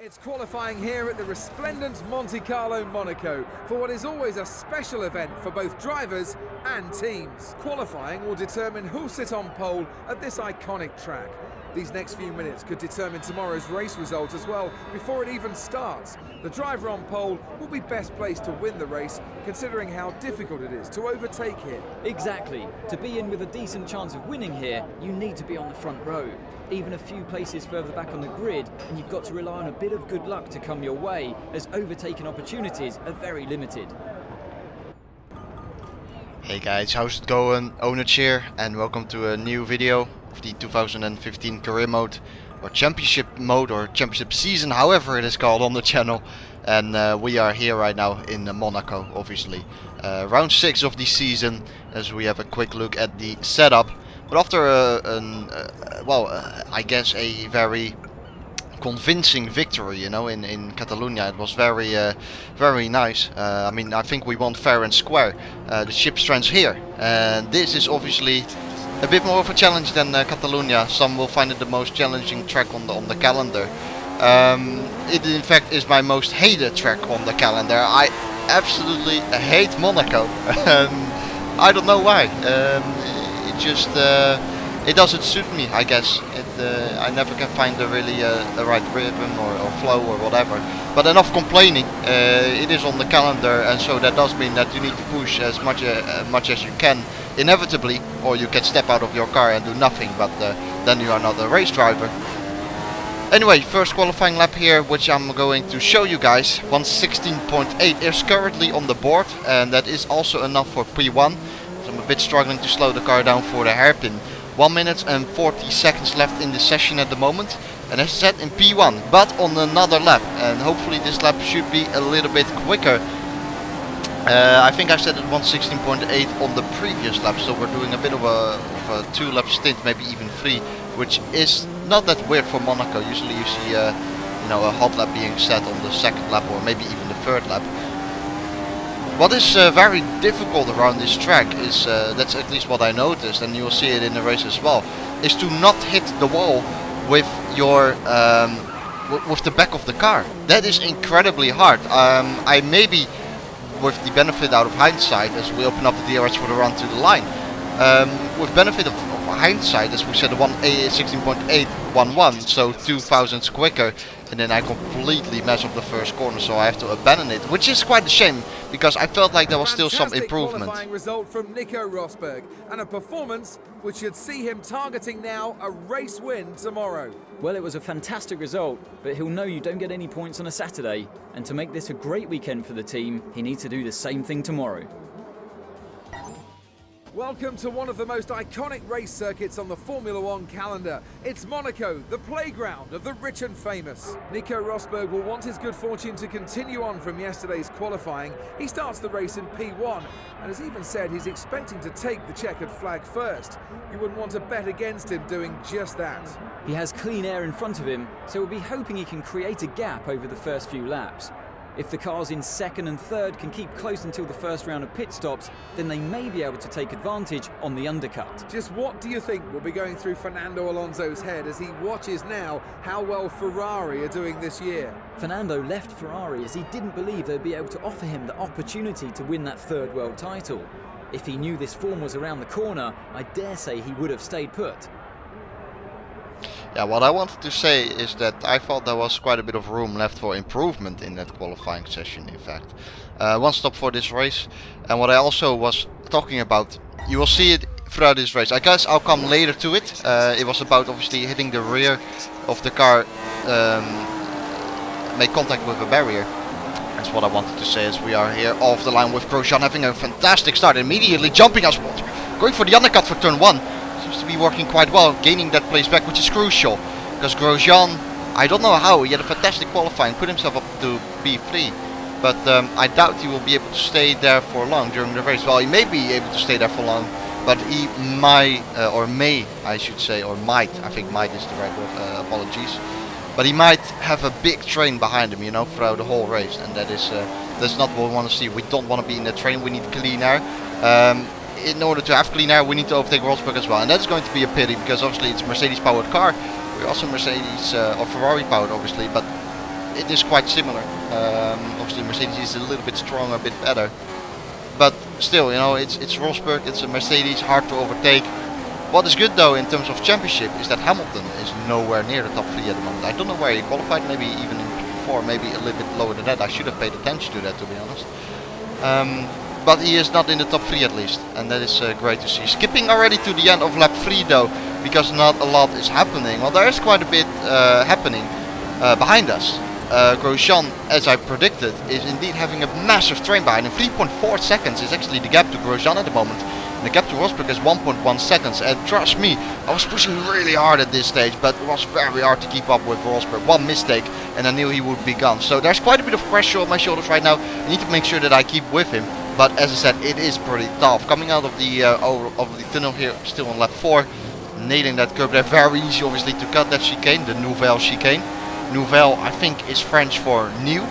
It's qualifying here at the resplendent Monte Carlo, Monaco, for what is always a special event for both drivers and teams. Qualifying will determine who'll sit on pole at this iconic track. These next few minutes could determine tomorrow's race result as well before it even starts. The driver on pole will be best placed to win the race, considering how difficult it is to overtake here. Exactly. To be in with a decent chance of winning here, you need to be on the front row. Even a few places further back on the grid, and you've got to rely on a bit of good luck to come your way, as overtaking opportunities are very limited. Hey guys, how's it going? Onage here, and welcome to a new video of the 2015 career mode, or championship mode, or championship season, however it is called on the channel. And we are here right now in Monaco, obviously. Round 6 of the season, as we have a quick look at the setup. But after I guess a very convincing victory, you know, in Catalonia, it was very nice. I mean, I think we won fair and square. The ship strands here, and this is obviously a bit more of a challenge than Catalonia. Some will find it the most challenging track on the calendar. It in fact is my most hated track on the calendar. I absolutely hate Monaco. I don't know why. It doesn't suit me, I guess. I never can find the right rhythm or flow or whatever. But enough complaining. It is on the calendar, and so that does mean that you need to push as much as you can, inevitably, or you can step out of your car and do nothing. But then you are not a race driver. Anyway, first qualifying lap here, which I'm going to show you guys. 1:16.8 is currently on the board, and that is also enough for P1. So I'm a bit struggling to slow the car down for the hairpin. 1 minute and 40 seconds left in the session at the moment, and as I said, in P1, but on another lap, and hopefully this lap should be a little bit quicker. I think I said it 1:16.8 on the previous lap, so we're doing a bit of a 2-lap stint, maybe even 3, which is not that weird for Monaco. Usually you see a hot lap being set on the second lap, or maybe even the third lap. What is very difficult around this track is, that's at least what I noticed, and you'll see it in the race as well, is to not hit the wall with your with the back of the car. That is incredibly hard. I maybe, with the benefit out of hindsight, as we open up the DRS for the run to the line, with benefit of hindsight, as we said, 1:16.811, so 2 thousandths quicker, and then I completely mess up the first corner, so I have to abandon it, which is quite a shame, because I felt like there was still some improvement. Qualifying result from Nico Rosberg, and a performance which should see him targeting now a race win tomorrow. Well, it was a fantastic result, but he'll know you don't get any points on a Saturday, and to make this a great weekend for the team, he needs to do the same thing tomorrow. Welcome to one of the most iconic race circuits on the Formula One calendar. It's Monaco, the playground of the rich and famous. Nico Rosberg will want his good fortune to continue on from yesterday's qualifying. He starts the race in P1 and has even said he's expecting to take the checkered flag first. You wouldn't want to bet against him doing just that. He has clean air in front of him, so we'll be hoping he can create a gap over the first few laps. If the cars in second and third can keep close until the first round of pit stops, then they may be able to take advantage on the undercut. Just what do you think will be going through Fernando Alonso's head as he watches now how well Ferrari are doing this year? Fernando left Ferrari as he didn't believe they'd be able to offer him the opportunity to win that third world title. If he knew this form was around the corner, I dare say he would have stayed put. Yeah, what I wanted to say is that I thought there was quite a bit of room left for improvement in that qualifying session, in fact. One stop for this race, and what I also was talking about, you will see it throughout this race. I guess I'll come later to it. It was about obviously hitting the rear of the car, make contact with a barrier. That's what I wanted to say, as we are here off the line with Grosjean having a fantastic start, immediately jumping us, going for the undercut for turn 1. Seems to be working quite well, gaining that place back, which is crucial, because Grosjean, I don't know how, he had a fantastic qualifying, put himself up to P3, but I doubt he will be able to stay there for long during the race. Well, he may be able to stay there for long, but he might, or may, I should say, or might, I think might is the right word, apologies, but he might have a big train behind him, you know, throughout the whole race, and that's not what we want to see. We don't want to be in that train, we need clean air. In order to have clean air, we need to overtake Rosberg as well, and that's going to be a pity, because obviously it's a Mercedes powered car. We're also Mercedes or Ferrari powered, obviously, but it is quite similar. Obviously Mercedes is a little bit stronger, a bit better. But still, you know, it's Rosberg, it's a Mercedes, hard to overtake. What is good though in terms of championship is that Hamilton is nowhere near the top 3 at the moment. I don't know where he qualified, maybe even in Q4, maybe a little bit lower than that. I should have paid attention to that, to be honest. But he is not in the top 3 at least, and that is great to see. Skipping already to the end of lap 3 though, because not a lot is happening. Well, there is quite a bit happening behind us. Grosjean, as I predicted, is indeed having a massive train behind him. 3.4 seconds is actually the gap to Grosjean at the moment. And the gap to Rosberg is 1.1 seconds. And trust me, I was pushing really hard at this stage, but it was very hard to keep up with Rosberg. One mistake and I knew he would be gone. So there's quite a bit of pressure on my shoulders right now. I need to make sure that I keep with him. But as I said, it is pretty tough. Coming out of the tunnel here, still on lap 4. Nailing that curb there. Very easy obviously to cut that chicane, the Nouvelle chicane. Nouvelle, I think, is French for new.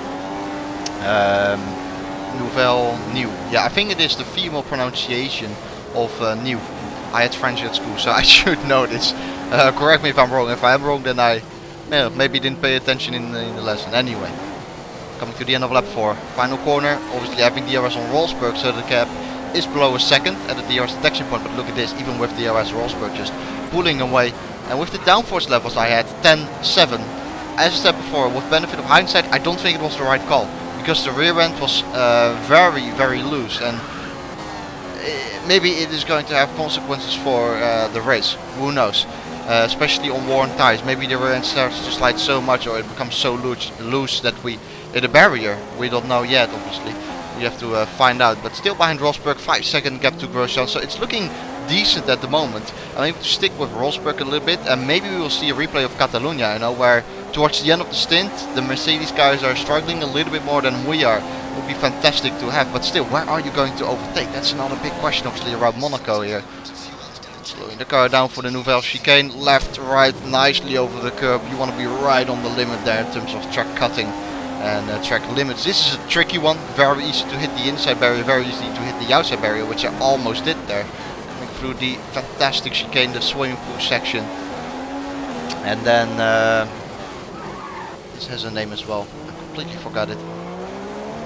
Nouvelle, new. Yeah, I think it is the female pronunciation of new. I had French at school, so I should know this. Correct me if I'm wrong. If I am wrong, then I maybe didn't pay attention in the lesson. Anyway, coming to the end of lap 4. Final corner, obviously having DRS on Rosberg, so the gap is below a second at the DRS detection point. But look at this, even with DRS, Rosberg just pulling away. And with the downforce levels I had, 10-7. As I said before, with benefit of hindsight, I don't think it was the right call. Because the rear end was very, very loose. And maybe it is going to have consequences for the race. Who knows? Especially on worn tires. Maybe the rear end starts to slide so much, or it becomes so loose that we hit a barrier. We don't know yet, obviously. We have to find out. But still behind Rosberg, 5-second gap to Grosjean. So it's looking decent at the moment. I'm able to stick with Rosberg a little bit, and maybe we will see a replay of Catalonia, you know, where towards the end of the stint the Mercedes guys are struggling a little bit more than we are. It would be fantastic to have, but still, where are you going to overtake? That's another big question obviously around Monaco here. Slowing the car down for the Nouvelle chicane, left, right, nicely over the curb. You want to be right on the limit there in terms of track cutting and track limits. This is a tricky one, very easy to hit the inside barrier, very easy to hit the outside barrier, which I almost did there. Through the fantastic chicane, the swimming pool section. And then this has a name as well. I completely forgot it.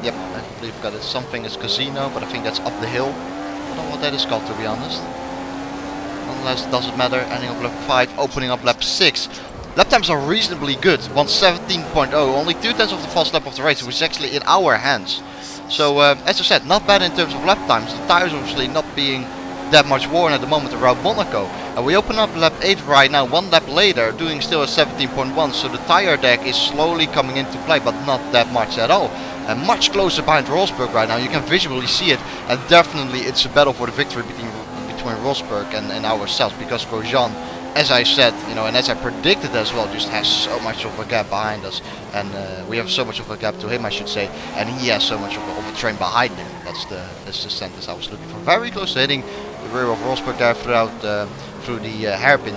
Yep, I completely forgot it. Something is casino, but I think that's up the hill. I don't know what that is called, to be honest. Unless it doesn't matter. Ending of lap 5, opening up lap 6. Lap times are reasonably good. 1:17.0, only 2/10 of the fast lap of the race, which is actually in our hands. So as I said, not bad in terms of lap times. The tires obviously not being that much worn at the moment around Monaco. And we open up lap 8 right now, 1 lap later, doing still a 17.1. So the tire deck is slowly coming into play, but not that much at all. And much closer behind Rosberg right now. You can visually see it, and definitely it's a battle for the victory between Rosberg and ourselves, because Grosjean, as I said, you know, and as I predicted as well, just has so much of a gap behind us, and we have so much of a gap to him, I should say, and he has so much of a train behind him. That's the sentence I was looking for. Very close to hitting the rear of Rosberg there through the hairpin.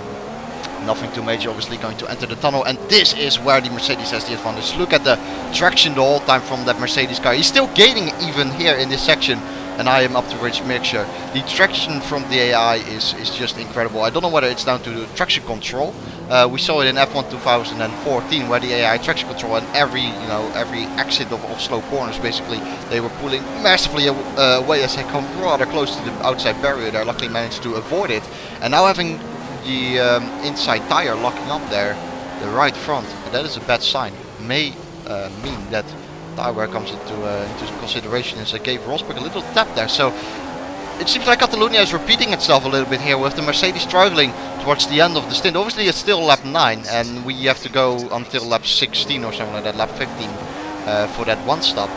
Nothing too major, obviously going to enter the tunnel, and this is where the Mercedes has the advantage. Look at the traction the whole time from that Mercedes car. He's still gaining even here in this section, and I am up to rich mixture. The traction from the AI is just incredible. I don't know whether it's down to the traction control. We saw it in F1 2014, where the AI traction control, and every exit of slow corners, basically they were pulling massively away as they come rather close to the outside barrier. They luckily managed to avoid it, and now having the inside tire locking up there, the right front, that is a bad sign. May mean that tire wear comes into consideration, as I gave Rosberg a little tap there. So it seems like Catalonia is repeating itself a little bit here, with the Mercedes struggling towards the end of the stint. Obviously it's still lap 9, and we have to go until lap 16 or something like that, lap 15 for that one stop.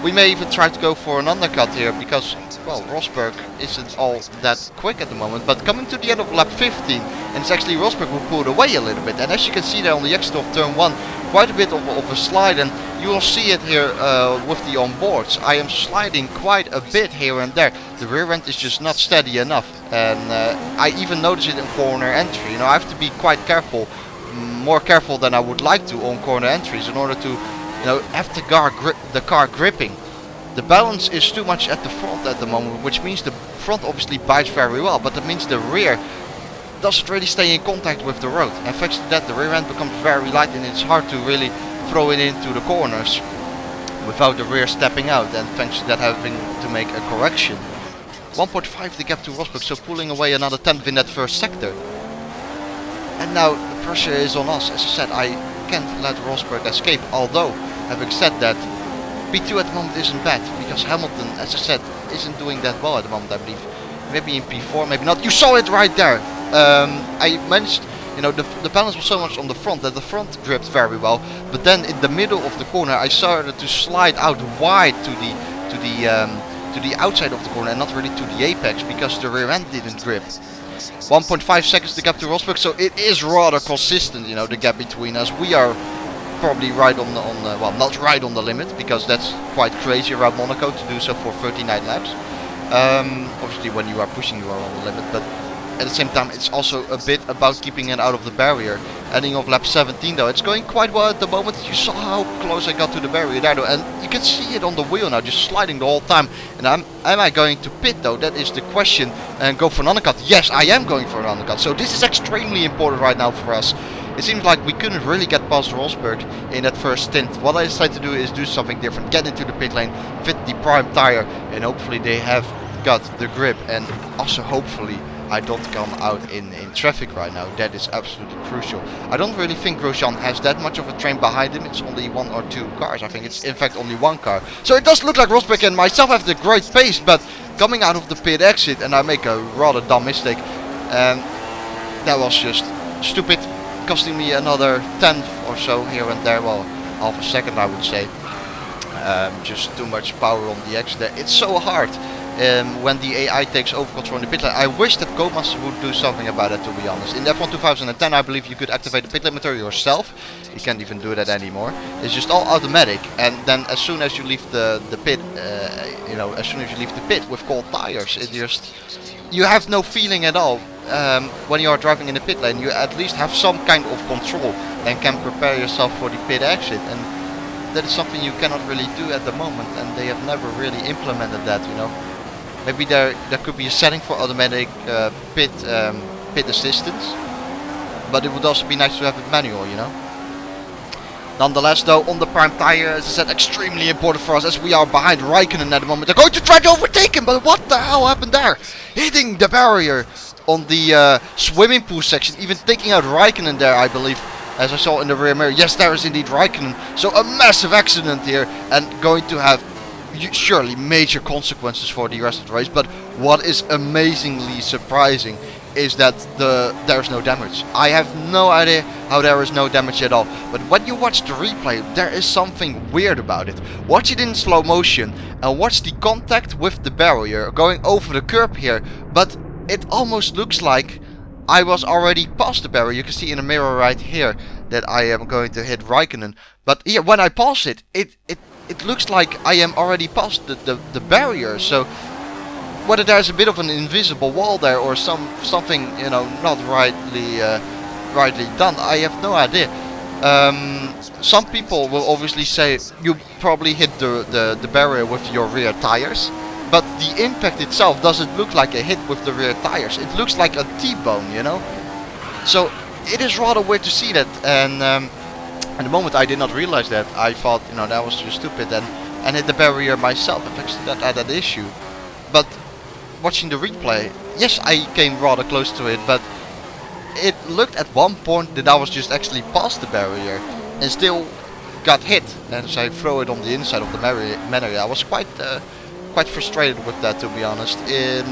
We may even try to go for an undercut here, because, well, Rosberg isn't all that quick at the moment. But coming to the end of lap 15, and it's actually Rosberg who pulled away a little bit. And as you can see there on the exit of turn 1, quite a bit of a slide, and you will see it here with the onboards. I am sliding quite a bit here and there. The rear end is just not steady enough, and I even notice it in corner entry. You know, I have to be quite careful, more careful than I would like to on corner entries, in order to, you know, have the car gripping. The balance is too much at the front at the moment, which means the front obviously bites very well, but that means the rear doesn't really stay in contact with the road. And thanks to that, the rear end becomes very light, and it's hard to really throw it into the corners without the rear stepping out, and thanks to that having to make a correction. 1.5 the gap to Rosberg, so pulling away another 10th in that first sector. And now the pressure is on us. As I said, I can't let Rosberg escape, although, having said that, P2 at the moment isn't bad, because Hamilton, as I said, isn't doing that well at the moment, I believe. Maybe in P4, maybe not. You saw it right there. I managed, you know, the balance was so much on the front that the front gripped very well, but then in the middle of the corner I started to slide out wide to the outside of the corner and not really to the apex, because the rear end didn't grip. 1.5 seconds the gap to Rosberg, so it is rather consistent, you know, the gap between us. We are probably right on the well, not right on the limit, because that's quite crazy around Monaco to do so for 39 laps. Obviously when you are pushing you are on the limit, but at the same time it's also a bit about keeping it out of the barrier. Ending of lap 17 though, it's going quite well at the moment. You saw how close I got to the barrier there though, and you can see it on the wheel now, just sliding the whole time. And am I going to pit though? That is the question, and go for an undercut. Yes, I am going for an undercut, so this is extremely important right now for us. It seems like we couldn't really get past Rosberg in that first stint. What I decided to do is do something different, get into the pit lane, fit the prime tire, and hopefully they have got the grip, and also hopefully I don't come out in traffic right now. That is absolutely crucial. I don't really think Grosjean has that much of a train behind him. It's only 1 or 2 cars. I think it's in fact only 1 car. So it does look like Rosberg and myself have the great pace, but coming out of the pit exit and I make a rather dumb mistake. And that was just stupid, costing me another 10th or so here and there. Well, half a second I would say. Just too much power on the exit there. It's so hard. When the AI takes over control in the pit lane. I wish that Codemasters would do something about it, to be honest. In F1 2010 I believe you could activate the pit limiter yourself. You can't even do that anymore. It's just all automatic, and then as soon as you leave the pit, you know, as soon as you leave the pit with cold tires, it just, you have no feeling at all. When you are driving in the pit lane, you at least have some kind of control and can prepare yourself for the pit exit, and that is something you cannot really do at the moment, and they have never really implemented that, you know. Maybe there could be a setting for automatic pit assistance, but it would also be nice to have it manual, you know. Nonetheless though, on the prime tire, as I said, extremely important for us as we are behind Raikkonen at the moment. They're going to try to overtake him, but what the hell happened there? Hitting the barrier on the swimming pool section, even taking out Raikkonen there, I believe. As I saw in the rear mirror, yes, there is indeed Raikkonen. So a massive accident here, and going to have surely major consequences for the rest of the race. But what is amazingly surprising is that there is no damage. I have no idea how there is no damage at all. But when you watch the replay, there is something weird about it. Watch it in slow motion and watch the contact with the barrier going over the curb here. But it almost looks like I was already past the barrier. You can see in the mirror right here that I am going to hit Raikkonen. But here, when I pass it, it looks like I am already past the barrier. So whether there's a bit of an invisible wall there or something, you know, not rightly done, I have no idea. Some people will obviously say you probably hit the barrier with your rear tires. But the impact itself doesn't look like a hit with the rear tires. It looks like a T-bone, you know. So it is rather weird to see that. And at the moment I did not realize that. I thought, you know, that was just stupid and hit the barrier myself. I fixed that issue. But watching the replay, yes, I came rather close to it. But it looked at one point that I was just actually past the barrier and still got hit. And so I throw it on the inside of the barrier. I was quite frustrated with that, to be honest.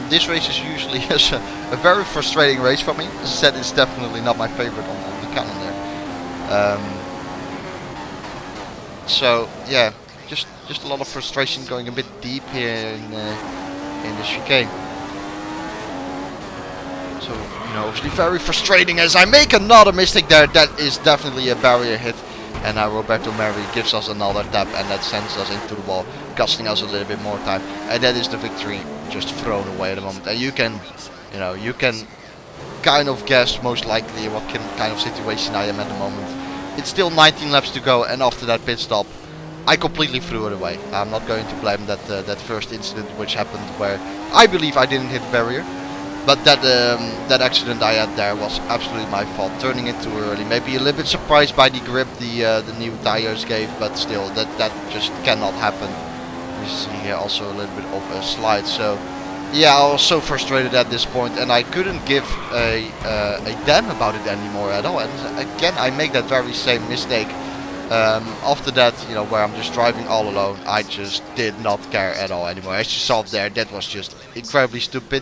This race is usually a very frustrating race for me. As I said, it's definitely not my favorite on the calendar. So yeah, just a lot of frustration, going a bit deep here in the chicane. So, you know, obviously very frustrating as I make another mistake there. That is definitely a barrier hit. And now Roberto Merri gives us another tap, and that sends us into the wall, costing us a little bit more time. And that is the victory just thrown away at the moment. And you can kind of guess most likely what kind of situation I am at the moment. It's still 19 laps to go, and after that pit stop, I completely threw it away. I'm not going to blame that first incident which happened where I believe I didn't hit the barrier. But that accident I had there was absolutely my fault, turning it too early. Maybe a little bit surprised by the grip the new tires gave, but still, that just cannot happen. You see here also a little bit of a slide. So yeah, I was so frustrated at this point, and I couldn't give a damn about it anymore at all. And again, I make that very same mistake. After that, you know, where I'm just driving all alone, I just did not care at all anymore. As you saw there, that was just incredibly stupid.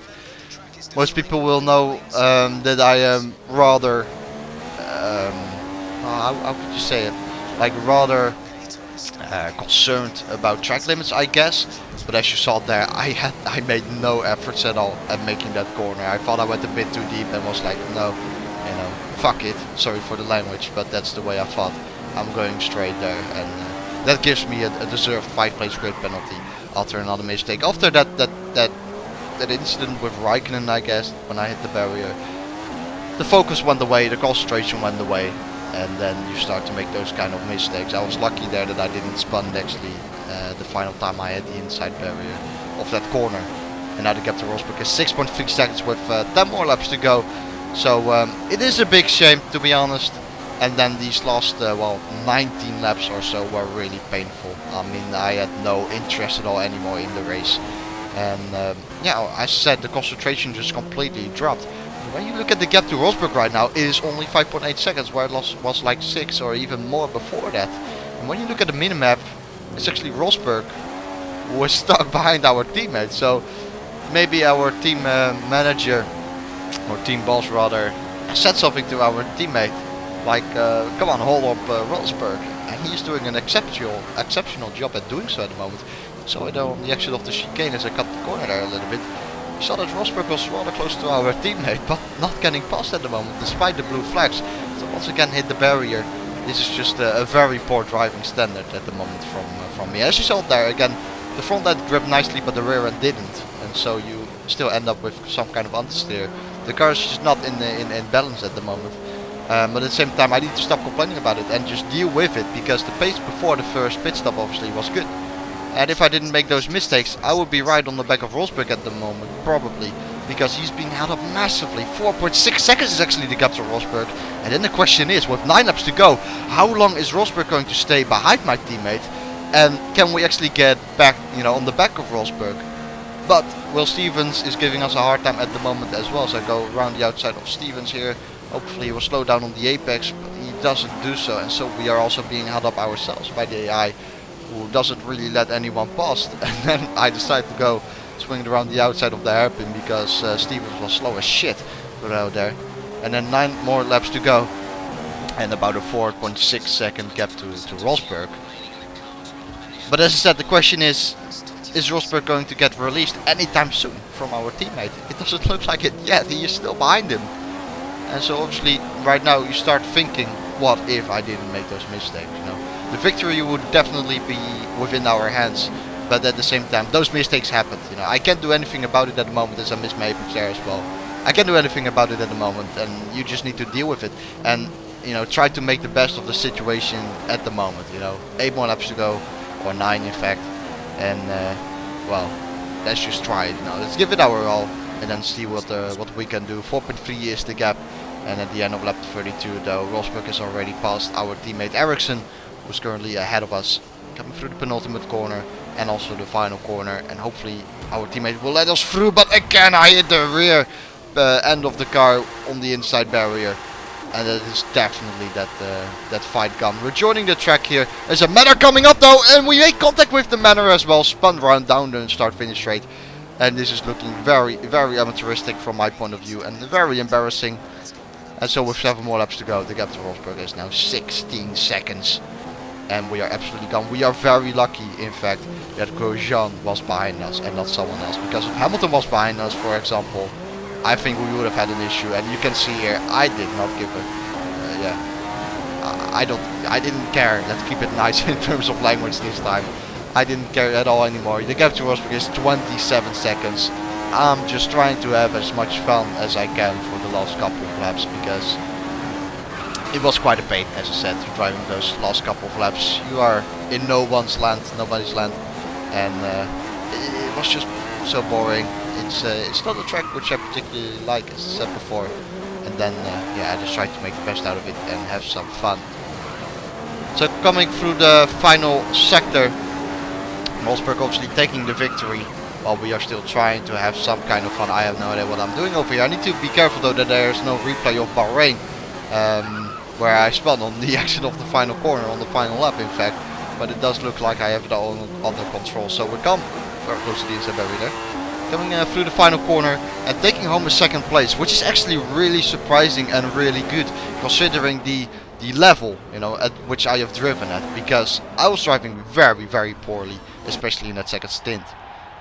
Most people will know that I am rather, how could you say it, like rather concerned about track limits, I guess. But as you saw there, I made no efforts at all at making that corner. I thought I went a bit too deep and was like, no, you know, fuck it. Sorry for the language, but that's the way I thought. I'm going straight there, and that gives me a deserved 5-place grid penalty after another mistake. After that incident with Raikkonen, I guess, when I hit the barrier, the focus went away, the concentration went away, and then you start to make those kind of mistakes. I was lucky there that I didn't spun actually the final time I had the inside barrier of that corner. And now the gap to Rosberg is 6.3 seconds with 10 more laps to go. So it is a big shame, to be honest. And then these last, 19 laps or so were really painful. I mean, I had no interest at all anymore in the race. And yeah, as I said, the concentration just completely dropped. When you look at the gap to Rosberg right now, it is only 5.8 seconds, where it was like 6 or even more before that. And when you look at the minimap, it's actually Rosberg who was stuck behind our teammate. So maybe our team manager, or team boss rather, said something to our teammate. Like, come on, hold up Rosberg. And he's doing an exceptional job at doing so at the moment. So on the exit of the chicane as I cut the corner there a little bit, we saw that Rosberg was rather close to our teammate, but not getting past at the moment, despite the blue flags. So once again hit the barrier. This is just a very poor driving standard at the moment from me. As you saw there, again, the front end gripped nicely, but the rear end didn't. And so you still end up with some kind of understeer. The car is just not in balance at the moment. But at the same time, I need to stop complaining about it and just deal with it, because the pace before the first pit stop obviously was good. And if I didn't make those mistakes, I would be right on the back of Rosberg at the moment, probably, because he's being held up massively. 4.6 seconds is actually the gap to Rosberg. And then the question is, with 9 laps to go, how long is Rosberg going to stay behind my teammate? And can we actually get back, you know, on the back of Rosberg? But Will Stevens is giving us a hard time at the moment as well. So I go around the outside of Stevens here. Hopefully he will slow down on the apex, but he doesn't do so. And so we are also being held up ourselves by the AI, who doesn't really let anyone past. And then I decided to go swinging around the outside of the hairpin, because Stevens was slow as shit out there. And then 9 more laps to go, and about a 4.6 second gap to Rosberg. But as I said, the question is Rosberg going to get released anytime soon from our teammate? It doesn't look like it yet. He is still behind him. And so obviously right now you start thinking, what if I didn't make those mistakes, you know? The victory would definitely be within our hands, but at the same time those mistakes happened, you know. I can't do anything about it at the moment, as I missed my apex there as well. I can't do anything about it at the moment, and you just need to deal with it and, you know, try to make the best of the situation at the moment, you know. 8 more laps to go, or 9 in fact, and well, let's just try it, you know. Let's give it our all and then see what we can do. 4.3 is the gap, and at the end of lap 32 though, Rosberg is already past our teammate Ericsson, who's currently ahead of us, coming through the penultimate corner and also the final corner, and hopefully our teammate will let us through. But again, I hit the rear end of the car on the inside barrier, and that is definitely that fight gone. We're joining the track here. There's a Manor coming up though, and we make contact with the Manor as well. Spun round down the start finish straight, and this is looking very, very amateuristic from my point of view, and very embarrassing. And so with 7 more laps to go, the gap to Rosberg is now 16 seconds. And we are absolutely gone. We are very lucky, in fact, that Grosjean was behind us and not someone else. Because if Hamilton was behind us, for example, I think we would have had an issue. And you can see here, I did not give a... I didn't care. Let's keep it nice in terms of language this time. I didn't care at all anymore. The gap to Rosberg is 27 seconds. I'm just trying to have as much fun as I can for the last couple of laps, because it was quite a pain, as I said, driving those last couple of laps. You are in nobody's land, and it was just so boring. it's not a track which I particularly like, as I said before. And then yeah, I just try to make the best out of it and have some fun. So coming through the final sector, Rosberg obviously taking the victory, while we are still trying to have some kind of fun. I have no idea what I'm doing over here. I need to be careful though that there's no replay of Bahrain, where I spun on the exit of the final corner on the final lap in fact. But it does look like I have it all under control. So we're come very close to the inside barrier there. Coming through the final corner and taking home a second place, which is actually really surprising and really good considering the level, you know, at which I have driven at, because I was driving very poorly, especially in that second stint.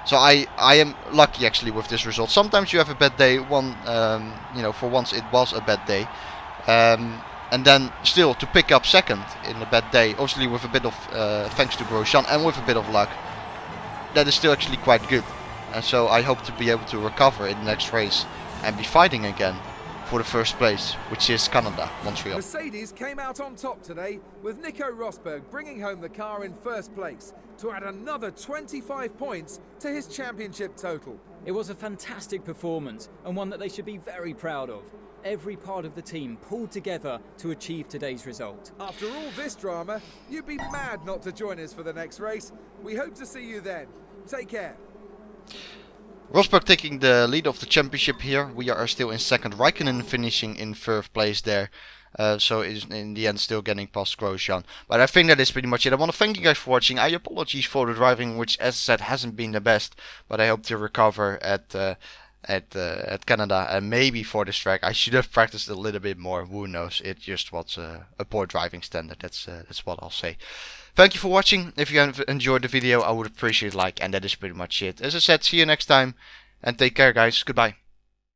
So I am lucky actually with this result. Sometimes you have a bad day. You know, for once it was a bad day, and then still to pick up second in a bad day, obviously with a bit of thanks to Grosjean and with a bit of luck, that is still actually quite good. And so I hope to be able to recover in the next race and be fighting again for the first place, which is Canada, Montreal. Mercedes came out on top today, with Nico Rosberg bringing home the car in first place to add another 25 points to his championship total. It was a fantastic performance and one that they should be very proud of. Every part of the team pulled together to achieve today's result. After all this drama, you'd be mad not to join us for the next race. We hope to see you then. Take care. Rosberg taking the lead of the championship here. We are still in second. Raikkonen finishing in third place there. So is in the end still getting past Grosjean. But I think that is pretty much it. I want to thank you guys for watching. I apologize for the driving, which as I said hasn't been the best. But I hope to recover at Canada and maybe for this track. I should have practiced a little bit more. Who knows? It just was a poor driving standard. That's what I'll say. Thank you for watching. If you have enjoyed the video, I would appreciate a like, and that is pretty much it. As I said, see you next time, and take care guys. Goodbye.